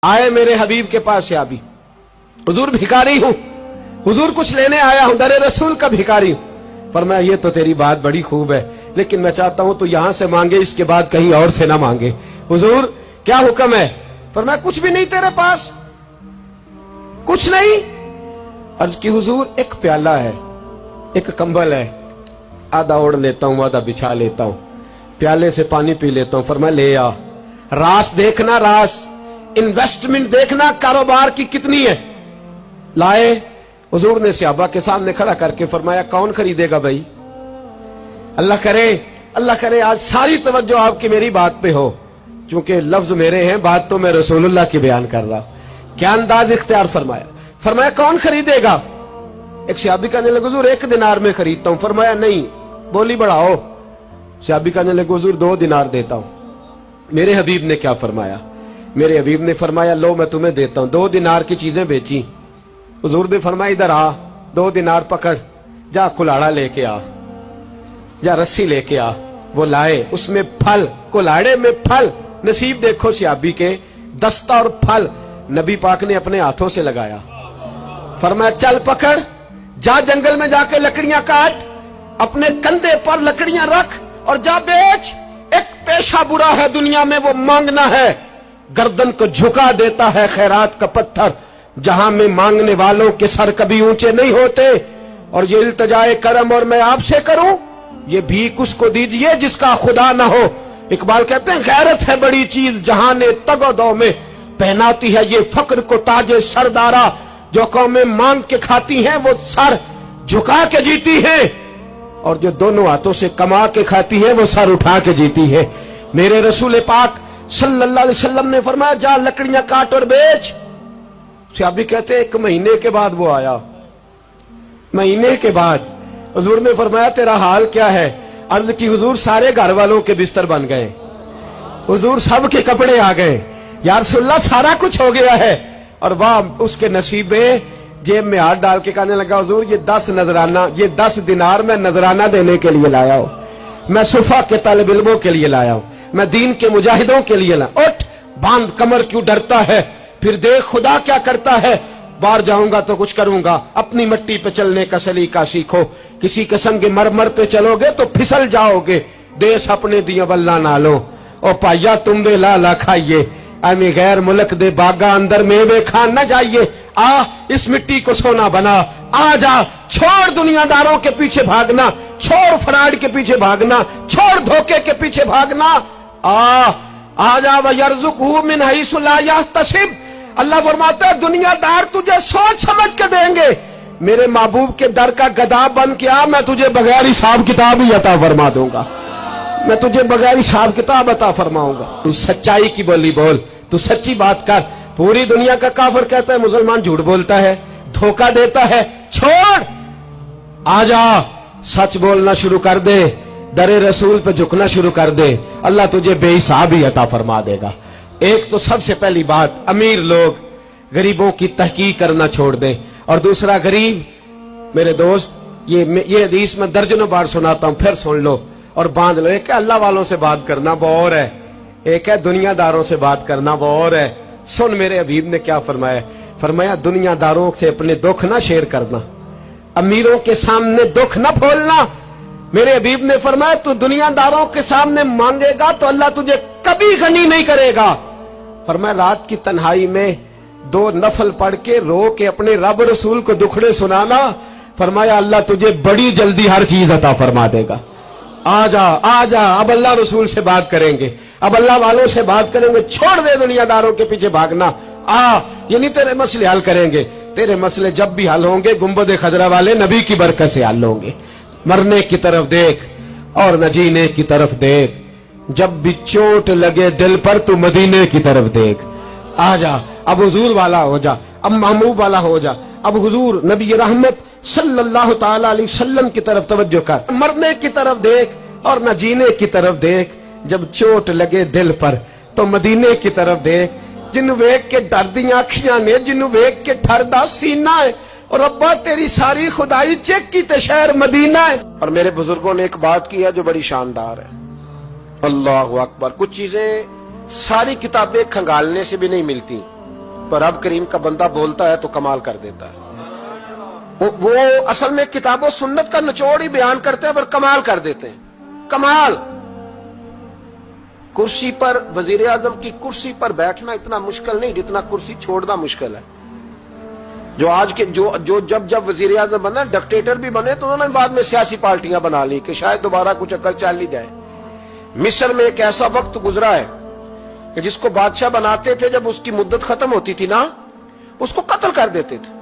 आए मेरे हबीब के पास या भी, हुजूर भिखारी हूं, हुजूर कुछ लेने आया हूं, दरे रसूल का भिखारी हूं। फरमाया ये तो तेरी बात बड़ी खूब है, लेकिन मैं चाहता हूं तू यहां से मांगे, इसके बाद कहीं और से ना मांगे। हुजूर क्या हुक्म है? फरमाया कुछ भी नहीं तेरे पास, कुछ नहीं। अर्ज की हुजूर एक प्याला है, एक कंबल है, आधा ओढ़ लेता हूं आधा बिछा लेता हूं, प्याले से पानी पी लेता हूं। फरमाया ले आ, रास देखना, रास इन्वेस्टमेंट देखना कारोबार की कितनी है। लाए, हुजूर ने सहाबा के सामने खड़ा करके फरमाया कौन खरीदेगा भाई? अल्लाह करे आज सारी तवज्जो आपकी मेरी बात पे हो, क्योंकि लफ्ज मेरे हैं, बात तो मैं रसूलुल्लाह की बयान कर रहा हूं। क्या अंदाज इख्तियार फरमाया। फरमाया कौन खरीदेगा? एक सहाबी कहने लगे हुजूर 1 दिनार में खरीदता हूं। फरमाया नहीं, बोली बढ़ाओ। सहाबी कहने लगे हुजूर 2 दिनार देता हूं। मेरे हबीब ने क्या फरमाया? मेरे हबीब ने फरमाया लो मैं तुम्हें देता हूं। 2 दिनार की चीजें बेची। हुजूर ने फरमाया इधर आ, 2 दिनार पकड़, जा कुल्हाड़ा लेके आ, जा रस्सी लेके आ। वो लाए, उसमें फल, कुल्हाड़े में फल। नसीब देखो सहाबी के, दस्ता और फल नबी पाक ने अपने हाथों से लगाया। फरमाया चल पकड़, जा जंगल में जाके लकड़ियां काट, अपने कंधे पर लकड़ियां रख और जा बेच। एक पेशा बुरा है दुनिया में, वो मांगना है। गर्दन को झुका देता है खैरात का पत्थर, जहां में मांगने वालों के सर कभी ऊंचे नहीं होते। और ये इल्तिजाए करम और मैं आपसे करूं, ये भीख उसको दीजिए जिसका खुदा ना हो। इकबाल कहते हैं गैरत है बड़ी चीज, जहां ने तगोदो में पहनाती है ये फक्र को ताजे सरदारा। जो कौमें मांग के खाती हैं वो सर झुका के जीती है, और जो दोनों हाथों से कमा के खाती है वो सर उठा के जीती है। मेरे रसूल पाक सल्लल्लाहु अलैहि वसल्लम ने फरमाया जा लकड़ियां काट और बेच। सहाबी कहते हैं 1 महीने के बाद वो आया। महीने के बाद हुजूर ने फरमाया तेरा हाल क्या है? अर्ज की हुजूर सारे घर वालों के बिस्तर बन गए, हुजूर सब के कपड़े आ गए, या रसूलल्लाह सारा कुछ हो गया है। और वाह उसके नसीब में, जेब में हाथ डाल के कहने लगा हुजूर ये 10 नजराना, ये 10 दिनार मैं नजराना देने के लिए लाया हूं, मैं सुफा के तालिब इल्मों के लिए लाया हूं, मैं दीन के मुजाहिदों के लिए लाया। उठ बांध, कमर क्यों डरता है? फिर देख खुदा क्या करता है। बाहर जाऊंगा तो कुछ करूंगा, अपनी मिट्टी पे चलने का सलीका सीखो। किसी के संग मरमर पे चलोगे तो फिसल जाओगे। देश अपने दिया वल्ला ना लो, ओ पाइया तुम दे लाला खाइए, अमी गैर मुल्क दे बागा अंदर मेवे खान न जाइए। आ इस मिट्टी को सोना बना, आ जा, छोड़ दुनियादारों के पीछे भागना, छोड़ फराड के पीछे भागना, छोड़ धोखे के पीछे भागना। आ जा वयरज़ुक़हु मिन हैसु ला यहतसिब। अल्लाह फरमाता है दुनियादार तुझे सोच समझ के देंगे, मेरे महबूब के दर का गधा बन के आ, मैं तुझे बगैर हिसाब किताब ही अता फरमा दूंगा, मैं तुझे बगैर हिसाब किताब अता फरमाऊंगा। तू सच्चाई की बोली बोल, तू सच्ची बात कर। पूरी दुनिया का काफिर कहता है मुसलमान झूठ बोलता है, धोखा देता है। छोड़, आजा, सच बोलना शुरू कर दे, दरे रसूल पे झुकना शुरू कर दे, अल्लाह तुझे बेहिसाब ही अता फरमा देगा। एक तो सबसे पहली बात, अमीर लोग गरीबों की तहकीक करना छोड़ दें। और दूसरा, गरीब मेरे दोस्त, ये हदीस में दर्जनों बार सुनाता हूं, फिर सुन लो और बांध लो। एक है अल्लाह वालों से बात करना, वो और है, एक है दुनियादारों से बात करना, वो और है। सुन मेरे हबीब ने क्या फरमाया। फरमाया दुनियादारों से अपने दुख ना शेयर करना, अमीरों के सामने दुख ना खोलना। मेरे हबीब ने फरमाया तू दुनियादारों के सामने मांगेगा तो अल्लाह तुझे कभी गनी नहीं करेगा। फरमाया रात की तन्हाई में 2 नफल पढ़ के रो के अपने रब रसूल को दुखड़े सुनाना। फरमाया अल्लाह तुझे बड़ी जल्दी हर चीज अता फरमा देगा। आजा आजा, अब अल्लाह रसूल से बात करेंगे, अब अल्लाह वालों से बात करेंगे। छोड़ दे दुनियादारों के पीछे भागना। ये नहीं तेरे मसले हल करेंगे, तेरे मसले जब भी हल होंगे गुंबद खजरा वाले नबी की बरकत से हल होंगे। मरने की तरफ देख और न जीने की तरफ देख, जब भी चोट लगे दिल पर तू मदीने की तरफ देख। आजा, अब हुजूर वाला हो जा, अब महबूब वाला हो जा, अब हुजूर नबी रहमत सल्लल्लाहु ताला अलैहि वसल्लम की तरफ तवज्जो कर। मरने की तरफ देख और न जीने की तरफ देख, जब चोट लगे दिल पर तो मदीने की तरफ देख। जिन्नू वेख के डरदियां अखियां ने, जिन्नू वेख के ठरदा सीना है, और अब्बा तेरी सारी खुदाई चेक की ते शहर मदीना है। और मेरे बुजुर्गों ने एक बात की है जो बड़ी शानदार है, अल्लाह अकबर। कुछ चीजें सारी किताबें खंगालने से भी नहीं मिलती, पर रब करीम का बंदा बोलता है तो कमाल कर देता है। वो असल में किताबों सुन्नत का निचोड़ ही बयान करते हैं पर कमाल कर देते हैं। कमाल। कुर्सी पर, वजीर आजम की कुर्सी पर बैठना इतना मुश्किल नहीं जितना कुर्सी छोड़ना मुश्किल है। जो आज के जो जब वजीर आजम बना, डिक्टेटर भी बने तो उन्होंने बाद में सियासी पार्टियां बना ली कि शायद दोबारा कुछ अकल चल ही जाए। मिस्र में एक ऐसा वक्त गुजरा है कि जिसको बादशाह बनाते थे, जब उसकी मुद्दत खत्म होती थी ना, उसको कत्ल कर देते थे।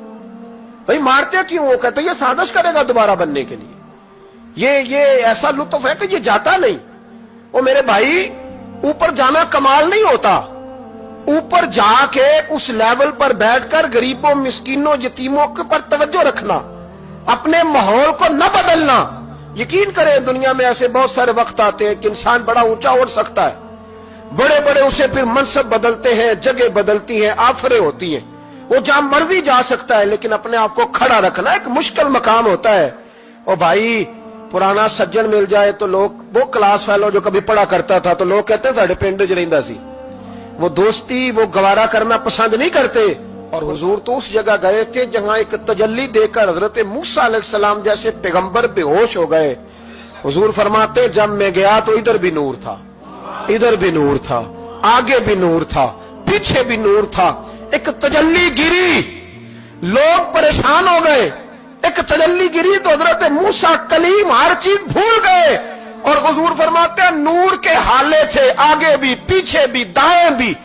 भाई मारते क्यों? वो कहते ये साजिश करेगा दोबारा बनने के लिए। ये ऐसा लुत्फ है कि ये जाता नहीं। वो मेरे भाई, ऊपर जाना कमाल नहीं होता, ऊपर जाके उस लेवल पर बैठकर गरीबों, मिस्कीनों, यतीमों के पर तवज्जो रखना, अपने माहौल को न बदलना। यकीन करें, दुनिया में ऐसे बहुत सारे वक्त आते हैं कि इंसान बड़ा ऊंचा उड़ सकता है, बड़े बड़े उसे फिर मनसब बदलते हैं, जगह बदलती है, आफरें होती हैं, वो जहां मर्जी जा सकता है, लेकिन अपने आप को खड़ा रखना एक मुश्किल मकाम होता है। और भाई, पुराना सज्जन मिल जाए तो लोग, वो क्लास फेलो जो कभी पढ़ा करता था, तो लोग कहते हैं पिंड च रहिंदा सी, वो दोस्ती वो गवारा करना पसंद नहीं करते। और हुजूर तो उस जगह गए थे जहां एक तजल्ली देकर हजरत मूसा अलैहिस्सलाम जैसे पैगंबर बेहोश हो गए। हुजूर फरमाते, जब मैं गया तो इधर भी नूर था, इधर भी नूर था, आगे भी नूर था, पीछे भी नूर था। एक तजल्ली गिरी, लोग परेशान हो गए। एक तजल्ली गिरी तो हजरत मूसा कलीम हर चीज भूल गए। और हुजूर फरमाते हैं, नूर के हाले थे, आगे भी, पीछे भी, दाएं भी।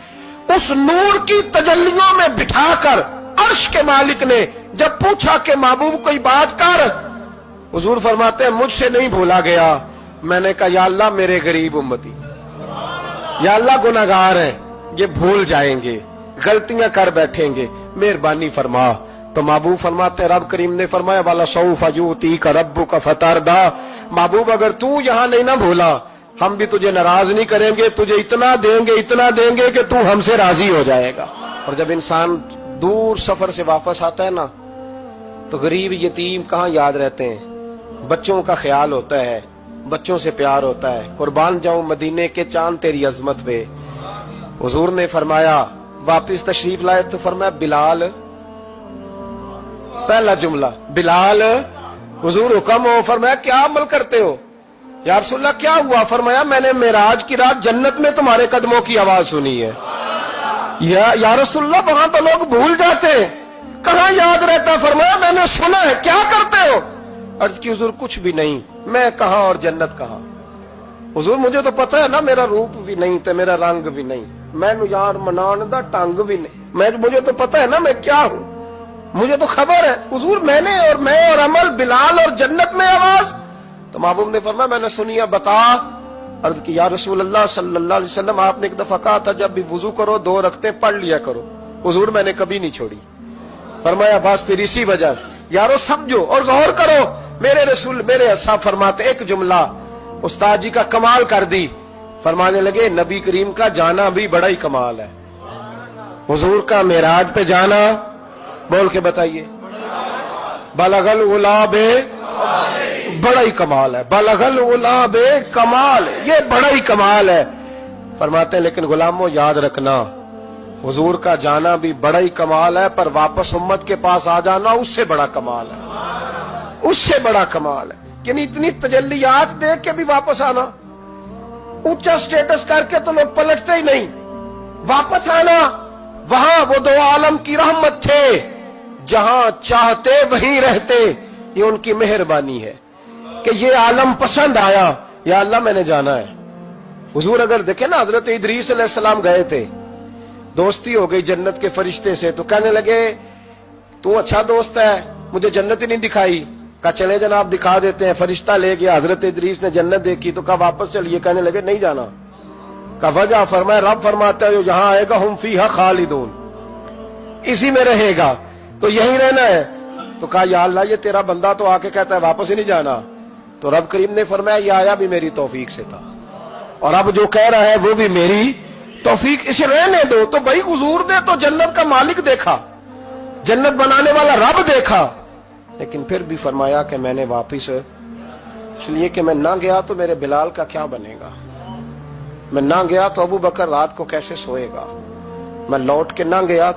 उस नूर की तजल्लियों में बिठाकर अर्श के मालिक ने जब पूछा कि महबूब कोई बात कर, हुजूर फरमाते हैं, मुझसे नहीं भूला गया। मैंने कहा, या अल्लाह मेरे गरीब उम्मती, या अल्लाह गुनाहगार हैं, ये भूल जाएंगे, गलतियां कर बैठेंगे, मेहरबानी फरमा। तो महबूब फरमाते, रब करीम ने फरमाया, वाला सौफ यूती का रब्बु का फतारदा, महबूब अगर तू यहां नहीं ना भूला, हम भी तुझे नाराज नहीं करेंगे, तुझे इतना देंगे कि तू हमसे राजी हो जाएगा। और जब इंसान दूर सफर से वापस आता है ना, तो गरीब यतीम कहाँ याद रहते हैं। बच्चों का ख्याल होता है, बच्चों से प्यार होता है। कुर्बान जाऊं मदीने के चांद तेरी अजमत पे। हुजूर ने फरमाया, वापिस तशरीफ लाए तो फरमाया, बिलाल, पहला जुमला बिलाल, हुजूर हुक्म हो। फरमाया, क्या अमल करते हो? या रसूलल्लाह क्या हुआ? फरमाया, मैंने मेराज की रात जन्नत में तुम्हारे कदमों की आवाज सुनी है। या रसूलल्लाह, वहां तो लोग भूल जाते हैं, कहां याद रहता? फरमाया, मैंने सुना है। क्या करते हो? अर्ज की, हुजूर कुछ भी नहीं। मैं कहां और जन्नत कहां? हुजूर मुझे तो पता है ना, मेरा रूप भी नहीं तो मेरा रंग भी नहीं, मैनू यार मनान दा टंग भी नहीं, मुझे तो पता है ना मैं क्या हूं, मुझे तो खबर है। हुजूर मैं और अमल, बिलाल और जन्नत में आवाज। तो महबूब ने फरमाया, मैंने सुनी है, बता। अर्ज की, या रसूल अल्लाह सल्लल्लाहु अलैहि वसल्लम, आपने एक दफा कहा था जब भी वुजू करो 2 रकअतें पढ़ लिया करो। हुजूर मैंने कभी नहीं छोड़ी। फरमाया, बस फिर इसी वजह से यारो समझो और गौर करो। मेरे रसूल, मेरे असहाब फरमाते, एक जुमला उस्ताद जी का कमाल कर दी। फरमाने लगे, नबी करीम का जाना भी बड़ा ही कमाल है। हुजूर का मेराज पे जाना, बोल के बताइए, बलगल गुलाबे, बड़ा ही कमाल है। बलगल गुलाबे कमाल, ये बड़ा ही कमाल है। फरमाते हैं, लेकिन गुलामों याद रखना, हुजूर का जाना भी बड़ा ही कमाल है, पर वापस उम्मत के पास आ जाना उससे बड़ा कमाल है, उससे बड़ा कमाल है। यानी इतनी तजल्लियात देख के भी वापस आना, ऊंचा स्टेटस करके तो लोग पलटते ही नहीं। वापस आना, वहां वो 2 आलम की रहमत थे, जहां चाहते वहीं रहते। ये उनकी मेहरबानी है कि ये आलम पसंद आया। या अल्लाह मैंने जाना है। हुजूर अगर देखे ना, हजरत इदरीस अलैहिस्सलाम गए थे, दोस्ती हो गई जन्नत के फरिश्ते से, तो कहने लगे, तू अच्छा दोस्त है, मुझे जन्नत ही नहीं दिखाई। कहा, चले जनाब दिखा देते हैं। फरिश्ता ले गया, हजरत इदरीस ने जन्नत देखी तो कहा, वापस चलिए। कहने लगे, नहीं जाना। कहा, वजह? फरमाया, रब फरमाता है, जहां आएगा हम फीहा खालिदून, इसी में रहेगा, तो यही रहना है। तो कहा, या अल्लाह, ये तेरा बंदा तो आके कहता है वापस ही नहीं जाना। तो रब करीम ने फरमाया, ये आया भी मेरी तौफीक से था, और अब जो कह रहा है वो भी मेरी तौफीक, इसे रहने दो। तो भाई, हुजूर ने तो जन्नत का मालिक देखा, जन्नत बनाने वाला रब देखा, लेकिन फिर भी फरमाया कि मैंने वापिस, इसलिए कि मैं ना गया तो मेरे बिलाल का क्या बनेगा, मैं ना गया तो अबू बकर रात को कैसे सोएगा, मैं लौट के ना गया